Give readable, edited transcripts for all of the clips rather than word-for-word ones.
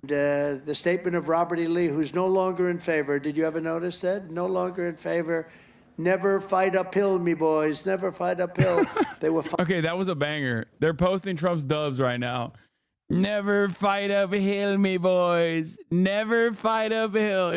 The statement of Robert E. Lee, who's no longer in favor. Did you ever notice that? No longer in favor. Never fight uphill, me boys. Never fight uphill. They were Okay, that was a banger. They're posting Trump's dubs right now. Never fight uphill, me boys. Never fight uphill.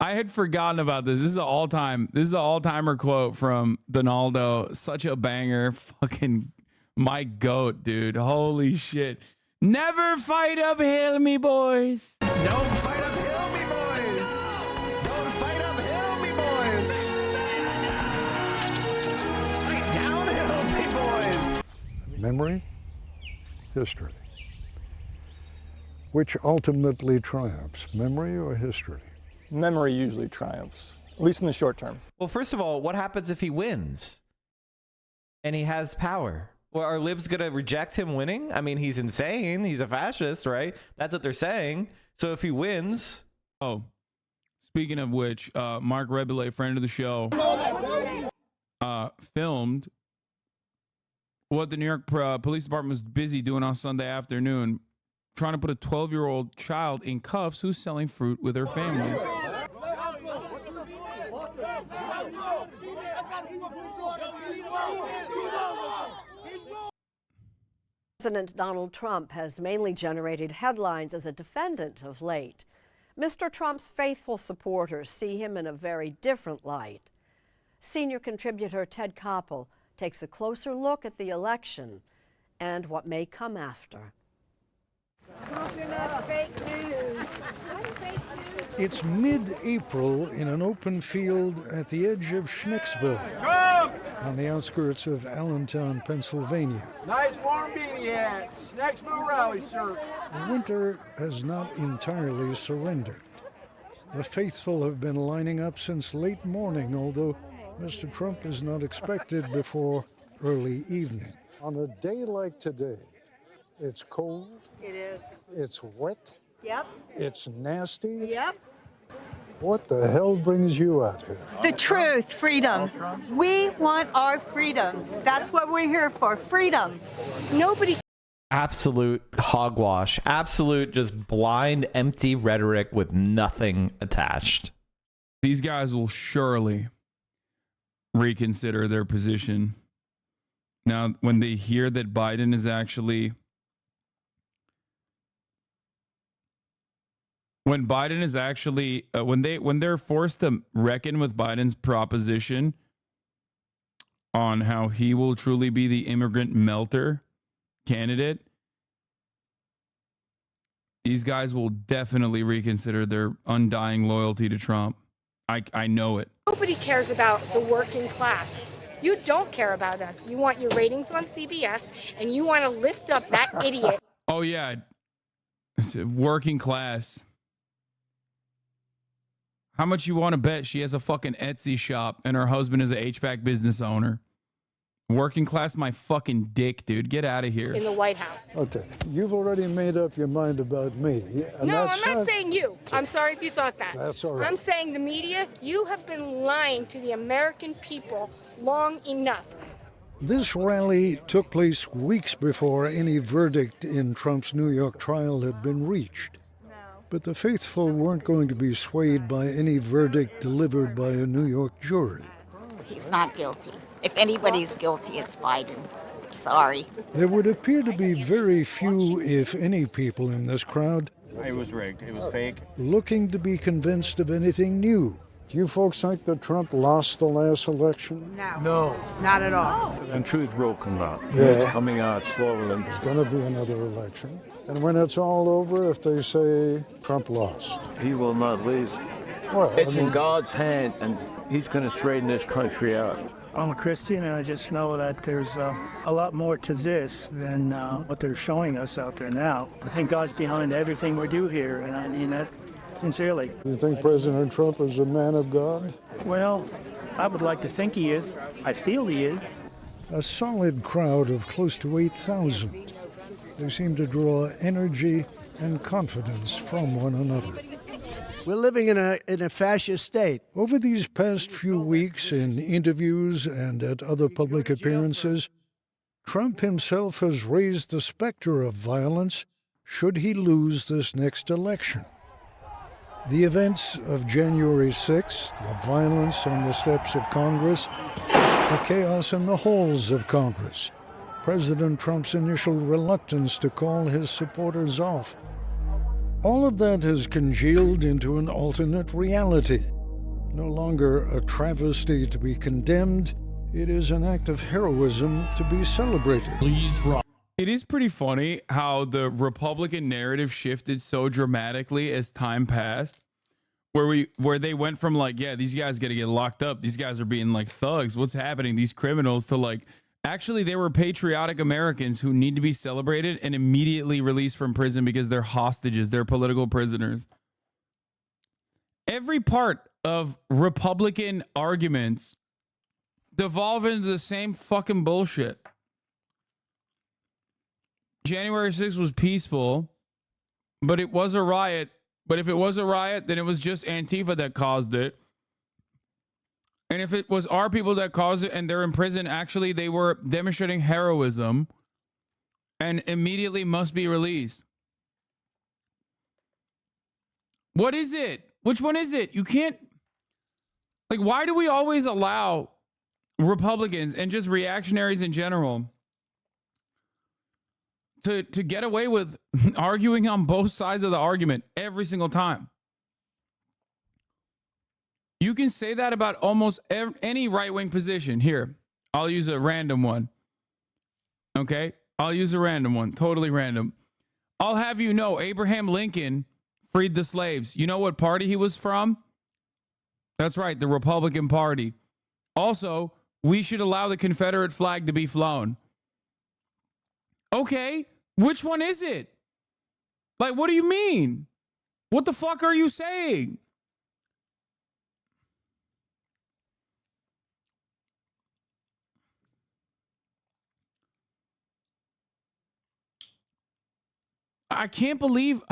I had forgotten about this. This is an all-timer quote from Donaldo. Such a banger. Fucking my goat, dude. Holy shit. Never fight uphill, me boys. Don't fight uphill, me boys. Don't fight uphill, me boys. Fight downhill, me boys. Memory, history. Which ultimately triumphs, memory or history? Memory usually triumphs, at least in the short term. Well, first of all, what happens if he wins and he has power? Well, are libs going to reject him winning? I mean, he's insane. He's a fascist, right? That's what they're saying. So if he wins... Oh, speaking of which, Mark Rebele, friend of the show, filmed what the New York Police Department was busy doing on Sunday afternoon, trying to put a 12-year-old child in cuffs who's selling fruit with her family. President Donald Trump has mainly generated headlines as a defendant of late. Mr. Trump's faithful supporters see him in a very different light. Senior contributor Ted Koppel takes a closer look at the election and what may come after. It's mid-April in an open field at the edge of Schnicksville, on the outskirts of Allentown, Pennsylvania. Nice warm beanie hats. Snacksville rally shirts. Winter has not entirely surrendered. The faithful have been lining up since late morning, although Mr. Trump is not expected before early evening. On a day like today, it's cold. It is. It's wet. Yep. It's nasty. Yep. What the hell brings you out here? The truth, freedom. We want our freedoms. That's what we're here for, freedom. Nobody. Absolute hogwash. Absolute just blind, empty rhetoric with nothing attached. These guys will surely reconsider their position. Now, when they hear that Biden is actually... When Biden is actually... when they're forced to reckon with Biden's proposition on how he will truly be the immigrant melter candidate, these guys will definitely reconsider their undying loyalty to Trump. I know it. Nobody cares about the working class. You don't care about us. You want your ratings on CBS, and you want to lift up that idiot. Oh, yeah. It's working class. How much you want to bet she has a fucking Etsy shop and her husband is an HVAC business owner? Working class, my fucking dick, dude. Get out of here. In the White House. Okay, you've already made up your mind about me. And No, I'm not saying you. I'm sorry if you thought that. That's all right. I'm saying the media, you have been lying to the American people long enough. This rally took place weeks before any verdict in Trump's New York trial had been reached. But the faithful weren't going to be swayed by any verdict delivered by a New York jury. He's not guilty. If anybody's guilty, it's Biden. Sorry. There would appear to be very few, if any, people in this crowd. It was rigged. It was fake. Looking to be convinced of anything new. Do you folks think that Trump lost the last election? No, not at all. And truth will come out. Yeah. It's coming out slowly. There's going to be another election. And when it's all over, if they say Trump lost. He will not lose. Well, It's in God's hand, and he's going to straighten this country out. I'm a Christian, and I just know that there's a lot more to this than what they're showing us out there now. I think God's behind everything we do here, and I mean that sincerely. You think President Trump is a man of God? Well, I would like to think he is. I feel he is. A solid crowd of close to 8,000. They seem to draw energy and confidence from one another. We're living in a fascist state. Over these past few weeks, in interviews and at other public appearances, Trump himself has raised the specter of violence should he lose this next election. The events of January 6th, the violence on the steps of Congress, the chaos in the halls of Congress, President Trump's initial reluctance to call his supporters off. All of that has congealed into an alternate reality. No longer a travesty to be condemned, it is an act of heroism to be celebrated. It is pretty funny how the Republican narrative shifted so dramatically as time passed, where they went from like, yeah, these guys got to get locked up. These guys are being like thugs. What's happening? These criminals, to like, actually, they were patriotic Americans who need to be celebrated and immediately released from prison because they're hostages. They're political prisoners. Every part of Republican arguments devolve into the same fucking bullshit. January 6th was peaceful, but it was a riot. But if it was a riot, then it was just Antifa that caused it. And if it was our people that caused it and they're in prison, actually they were demonstrating heroism and immediately must be released. What is it? Which one is it? You can't, like, why do we always allow Republicans and just reactionaries in general to get away with arguing on both sides of the argument every single time? You can say that about almost any right-wing position. Here, I'll use a random one. Okay? I'll use a random one. Totally random. I'll have you know, Abraham Lincoln freed the slaves. You know what party he was from? That's right, the Republican Party. Also, we should allow the Confederate flag to be flown. Okay, which one is it? Like, what do you mean? What the fuck are you saying? I can't believe...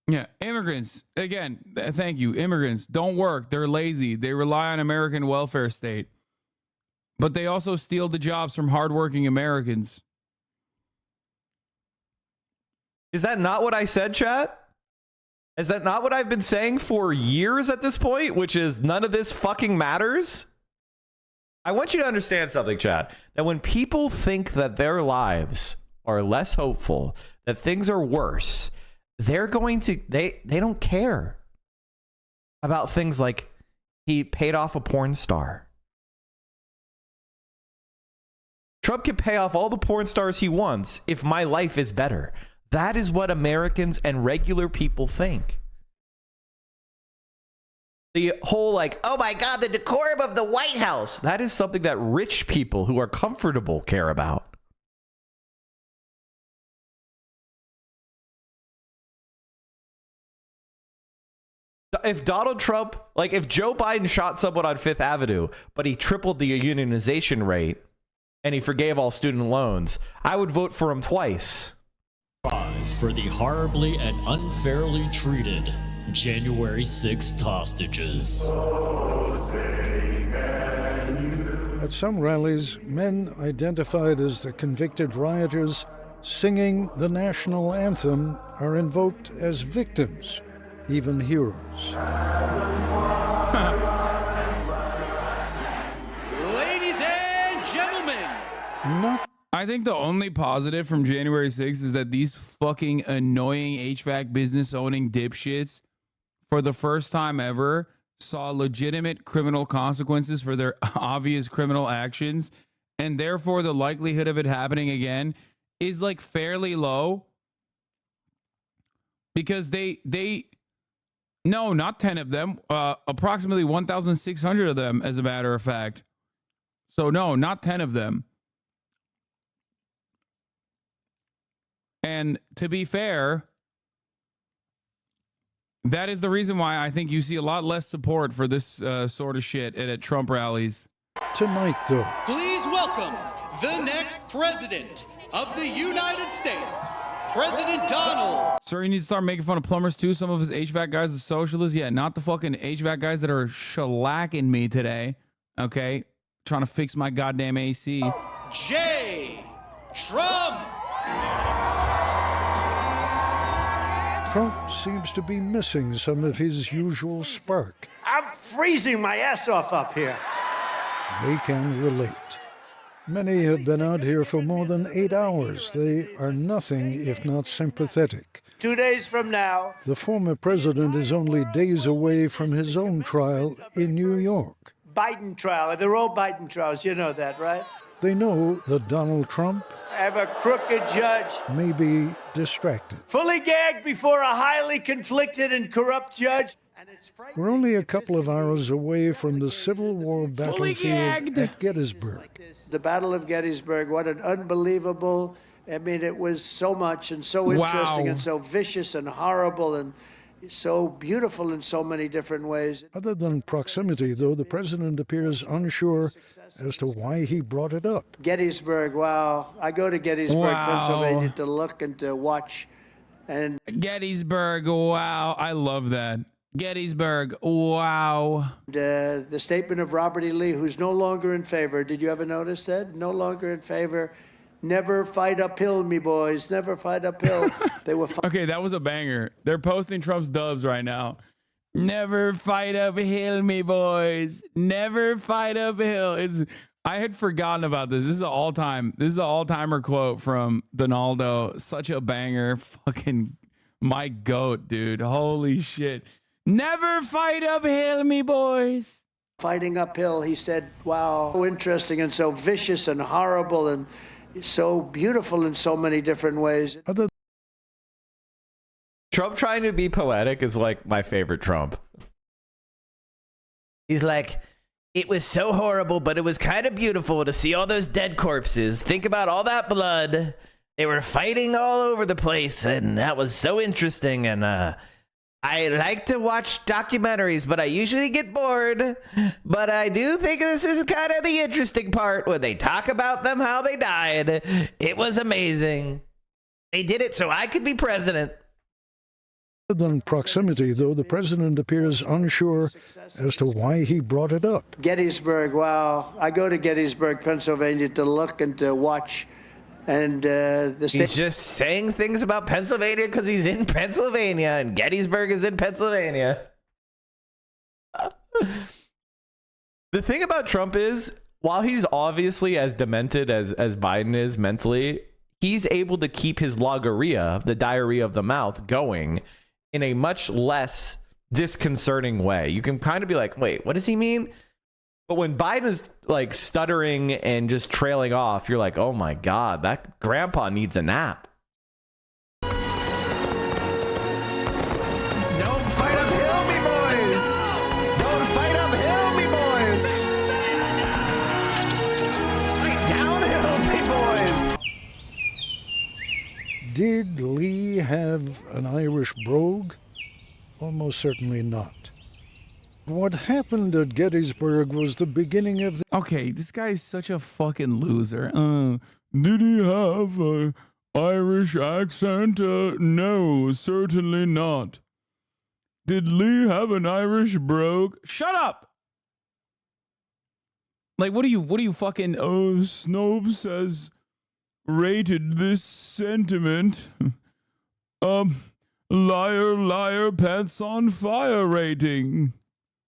Yeah, immigrants, again, thank you. Immigrants don't work. They're lazy. They rely on American welfare state. But they also steal the jobs from hardworking Americans. Is that not what I said, chat? Is that not what I've been saying for years at this point? Which is none of this fucking matters? I want you to understand something, chat. That when people think that their lives are less hopeful, that things are worse, they're going to, they don't care about things like he paid off a porn star. Trump can pay off all the porn stars he wants if my life is better. That is what Americans and regular people think. The whole like, oh my God, the decorum of the White House. That is something that rich people who are comfortable care about. If Donald Trump, like if Joe Biden shot someone on Fifth Avenue, but he tripled the unionization rate and he forgave all student loans, I would vote for him twice. Prize for the horribly and unfairly treated January 6th hostages. At some rallies, men identified as the convicted rioters singing the national anthem are invoked as victims, even heroes. Ladies and gentlemen, I think the only positive from January 6th is that these fucking annoying HVAC business owning dipshits, for the first time ever, saw legitimate criminal consequences for their obvious criminal actions, and therefore the likelihood of it happening again is like fairly low, because no, not 10 of them, approximately 1,600 of them, as a matter of fact. So no, not 10 of them. And to be fair, that is the reason why I think you see a lot less support for this sort of shit at Trump rallies. Tonight, though, please welcome the next president of the United States, President Donald. Sir, you need to start making fun of plumbers too. Some of his HVAC guys are socialists. Yeah, not the fucking HVAC guys that are shellacking me today. Okay? Trying to fix my goddamn AC. J. Trump. Trump seems to be missing some of his usual spark. I'm freezing my ass off up here. They can relate. Many have been out here for more than 8 hours. They are nothing if not sympathetic. 2 days from now. The former president is only days away from his own trial in New York. Biden trial. They're all Biden trials. You know that, right? They know that Donald Trump Have a crooked judge. may be distracted. Fully gagged before a highly conflicted and corrupt judge. We're only a couple of hours away from the Civil War battlefield at Gettysburg. The Battle of Gettysburg, what an unbelievable, I mean, it was so much and so interesting and so vicious and horrible and so beautiful in so many different ways. Other than proximity, though, the president appears unsure as to why he brought it up. Gettysburg, wow. I go to Gettysburg, Pennsylvania to look and to watch. And Gettysburg, wow. I love that. Gettysburg, wow. The statement of Robert E. Lee, who's no longer in favor. Did you ever notice that? No longer in favor. Never fight uphill, me boys. Never fight uphill. They were okay, that was a banger. They're posting Trump's dubs right now. Never fight uphill, me boys. Never fight uphill. I had forgotten about this. This is an all-timer quote from Donaldo. Such a banger. Fucking my goat, dude. Holy shit. Never fight uphill, me boys. Fighting uphill, he said, wow, so interesting and so vicious and horrible and so beautiful in so many different ways. Trump trying to be poetic is like my favorite Trump. He's like, it was so horrible, but it was kind of beautiful to see all those dead corpses. Think about all that blood. They were fighting all over the place, and that was so interesting. And I like to watch documentaries, but I usually get bored. But I do think this is kind of the interesting part when they talk about them, how they died. It was amazing. They did it so I could be president. Other than proximity, though, the president appears unsure as to why he brought it up. Gettysburg, wow. I go to Gettysburg, Pennsylvania to look and to watch. And he's just saying things about Pennsylvania because he's in Pennsylvania, and Gettysburg is in Pennsylvania. The thing about Trump is, while he's obviously as demented as Biden is mentally, he's able to keep his logorrhea, the diarrhea of the mouth, going in a much less disconcerting way. You can kind of be like, wait, what does he mean? But when Biden is like stuttering and just trailing off, you're like, oh my God, that grandpa needs a nap. Don't fight uphill, me boys! Don't fight uphill, me boys! Fight downhill, me boys! Did Lee have an Irish brogue? Almost certainly not. What happened at Gettysburg was the beginning of the... Okay, this guy is such a fucking loser. Did he have an Irish accent? No, certainly not. Did Lee have an Irish brogue? Shut up! Like, what do you fucking... Oh, Snopes has rated this sentiment. Liar, liar, pants on fire rating.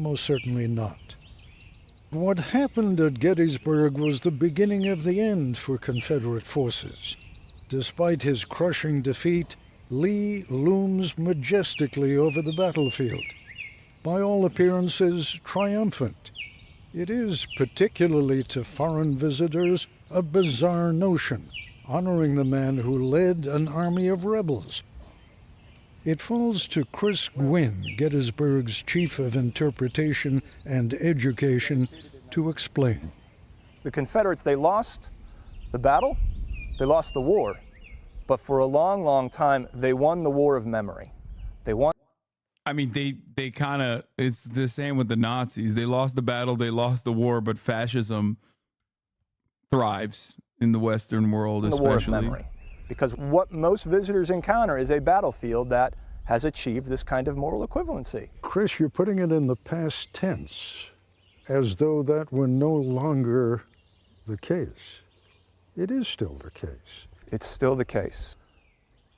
Most certainly not. What happened at Gettysburg was the beginning of the end for Confederate forces. Despite his crushing defeat, Lee looms majestically over the battlefield, by all appearances triumphant. It is, particularly to foreign visitors, a bizarre notion, honoring the man who led an army of rebels. It falls to Chris Gwynn, Gettysburg's chief of interpretation and education, to explain. The Confederates, they lost the battle, they lost the war, but for a long, long time, they won the war of memory. They won. I mean, they kind of, it's the same with the Nazis. They lost the battle, they lost the war, but fascism thrives in the Western world, especially. The war of memory. Because what most visitors encounter is a battlefield that has achieved this kind of moral equivalency. Chris, you're putting it in the past tense, as though that were no longer the case. It is still the case. It's still the case.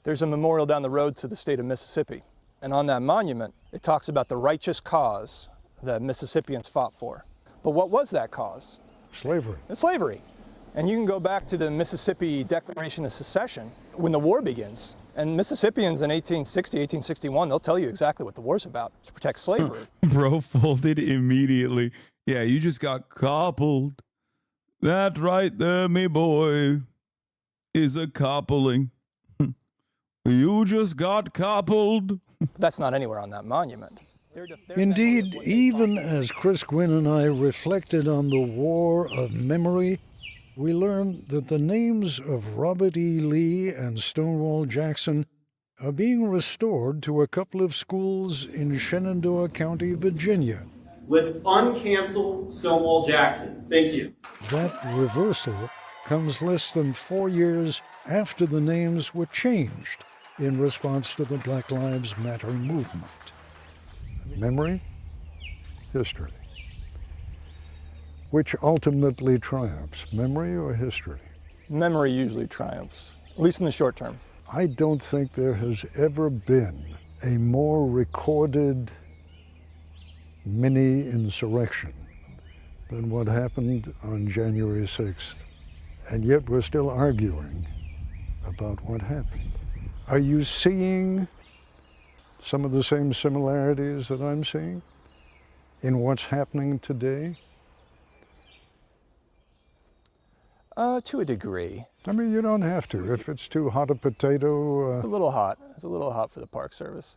There's a memorial down the road to the state of Mississippi, and on that monument, it talks about the righteous cause that Mississippians fought for. But what was that cause? Slavery. It's slavery. And you can go back to the Mississippi Declaration of Secession when the war begins. And Mississippians in 1860, 1861, they'll tell you exactly what the war's about. It's to protect slavery. Bro folded immediately. Yeah, you just got coupled. That right there, me boy, is a coupling. You just got coupled. That's not anywhere on that monument. Indeed, even as Chris Gwynn and I reflected on the war of memory, we learned that the names of Robert E. Lee and Stonewall Jackson are being restored to a couple of schools in Shenandoah County, Virginia. Let's uncancel Stonewall Jackson. Thank you. That reversal comes less than 4 years after the names were changed in response to the Black Lives Matter movement. Memory, history. Which ultimately triumphs, memory or history? Memory usually triumphs, at least in the short term. I don't think there has ever been a more recorded mini-insurrection than what happened on January 6th. And yet we're still arguing about what happened. Are you seeing some of the same similarities that I'm seeing in what's happening today? To a degree. I mean, you don't have to. If it's too hot a potato... It's a little hot. It's a little hot for the Park Service.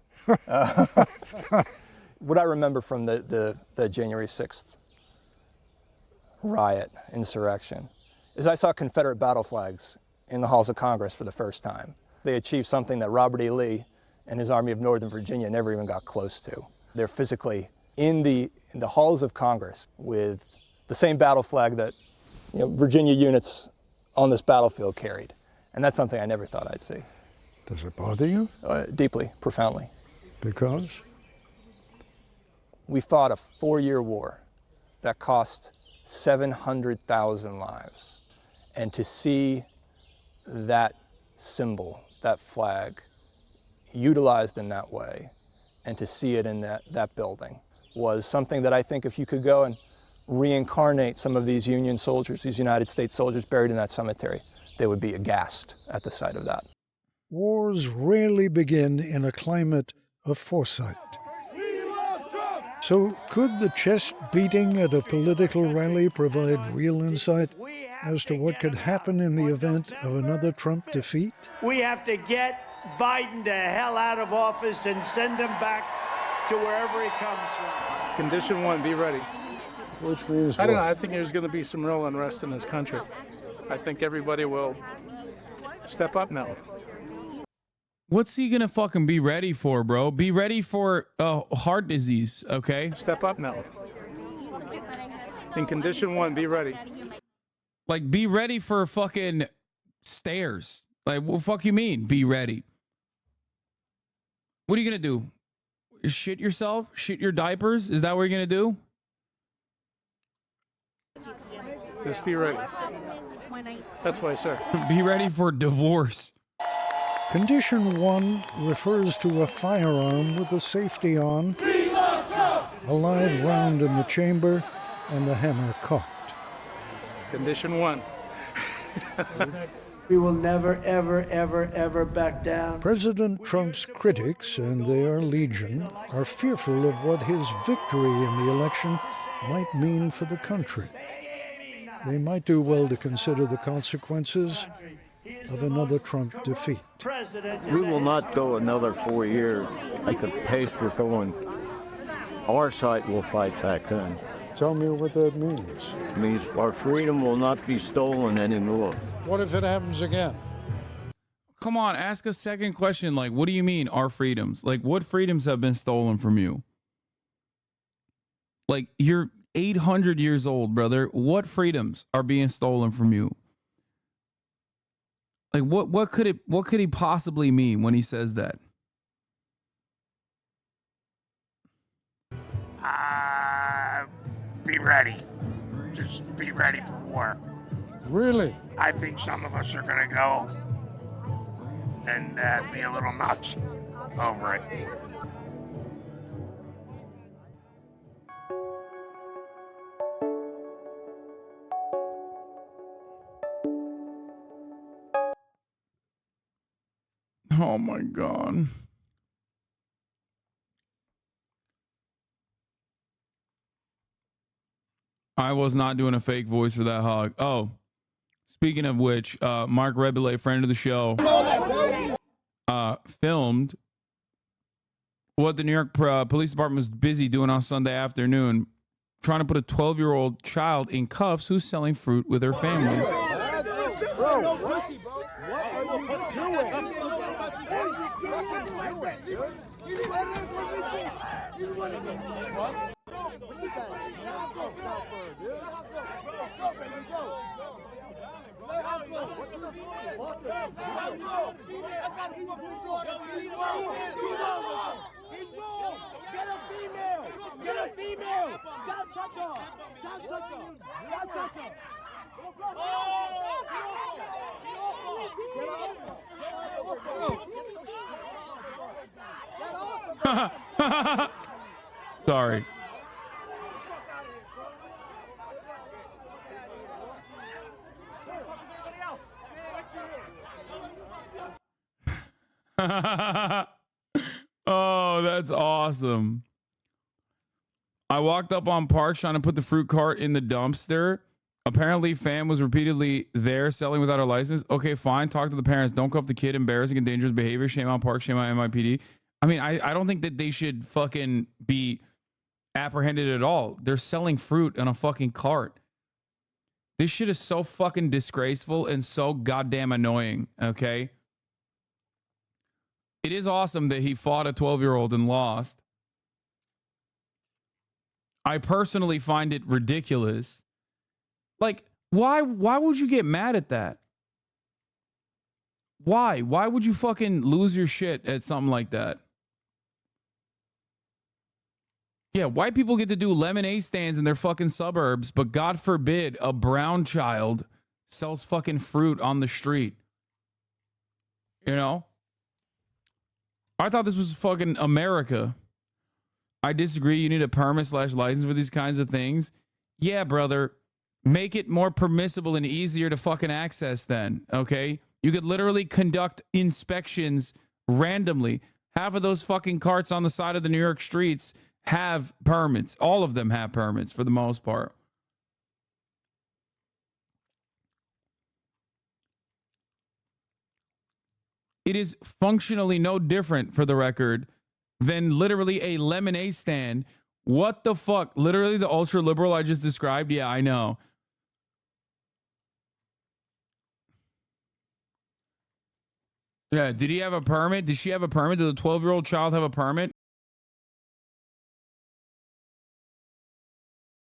What I remember from the January 6th riot, insurrection, is I saw Confederate battle flags in the halls of Congress for the first time. They achieved something that Robert E. Lee and his Army of Northern Virginia never even got close to. They're physically in the halls of Congress with the same battle flag that Virginia units on this battlefield carried. And that's something I never thought I'd see. Does it bother you? Deeply, profoundly. Because? We fought a 4-year war that cost 700,000 lives. And to see that symbol, that flag, utilized in that way, and to see it in that building was something that I think if you could go and reincarnate some of these Union soldiers, these United States soldiers buried in that cemetery, they would be aghast at the sight of that. Wars rarely begin in a climate of foresight. So could the chest beating at a political rally provide real insight as to what could happen in the event of another Trump defeat? We have to get Biden the hell out of office and send him back to wherever he comes from. Condition one, be ready. Which means I don't know. I think there's going to be some real unrest in this country. I think everybody will step up now. What's he gonna fucking be ready for, bro? Be ready for heart disease, okay? Step up now. In condition one, be ready. Like, be ready for fucking stairs. Like, what the fuck you mean, be ready? What are you gonna do? Shit yourself? Shit your diapers? Is that what you're gonna do? Just be ready. That's why, sir. Be ready for divorce. Condition one refers to a firearm with the safety on, a live round in the chamber, and the hammer cocked. Condition one. We will never, ever, ever, ever back down. President Trump's critics, and they are legion, are fearful of what his victory in the election might mean for the country. They might do well to consider the consequences of another Trump defeat. We will not go another 4 years at the pace we're going. Our side will fight back then. Tell me what that means. It means our freedom will not be stolen anymore. What if it happens again? Come on, ask a second question. Like, what do you mean, our freedoms? Like, what freedoms have been stolen from you? Like, you're 800 years old, brother. What freedoms are being stolen from you? Like, what could he possibly mean when he says that? Be ready. Just be ready for war. Really? I think some of us are going to go and be a little nuts over it. Oh my God. I was not doing a fake voice for that hug. Oh, speaking of which, Mark Rebele, friend of the show, filmed what the New York Police Department was busy doing on Sunday afternoon, trying to put a 12-year-old child in cuffs who's selling fruit with her family. Bro, pussy, bro. What are you doing? Get a female! Get a female! Stop touching her! Stop touching her! Stop touching her! Sorry. Oh, that's awesome. I walked up on Parks trying to put the fruit cart in the dumpster. Apparently, fam was repeatedly there selling without a license. Okay, fine. Talk to the parents. Don't cuff the kid. Embarrassing and dangerous behavior. Shame on Parks. Shame on NYPD. I mean, I don't think that they should fucking be apprehended at all. They're selling fruit in a fucking cart. This shit is so fucking disgraceful and so goddamn annoying, okay? It is awesome that he fought a 12-year-old and lost. I personally find it ridiculous. Like, why would you get mad at that? Why? Why would you fucking lose your shit at something like that? Yeah, white people get to do lemonade stands in their fucking suburbs, but God forbid a brown child sells fucking fruit on the street. You know? I thought this was fucking America. I disagree. You need a permit/license for these kinds of things. Yeah, brother. Make it more permissible and easier to fucking access then, okay? You could literally conduct inspections randomly. Half of those fucking carts on the side of the New York streets have permits. All of them have permits for the most part. It is functionally no different, for the record, than literally a lemonade stand. What the fuck? Literally the ultra liberal I just described? Yeah, I know. Yeah, did he have a permit? Did she have a permit? Did the 12-year-old child have a permit?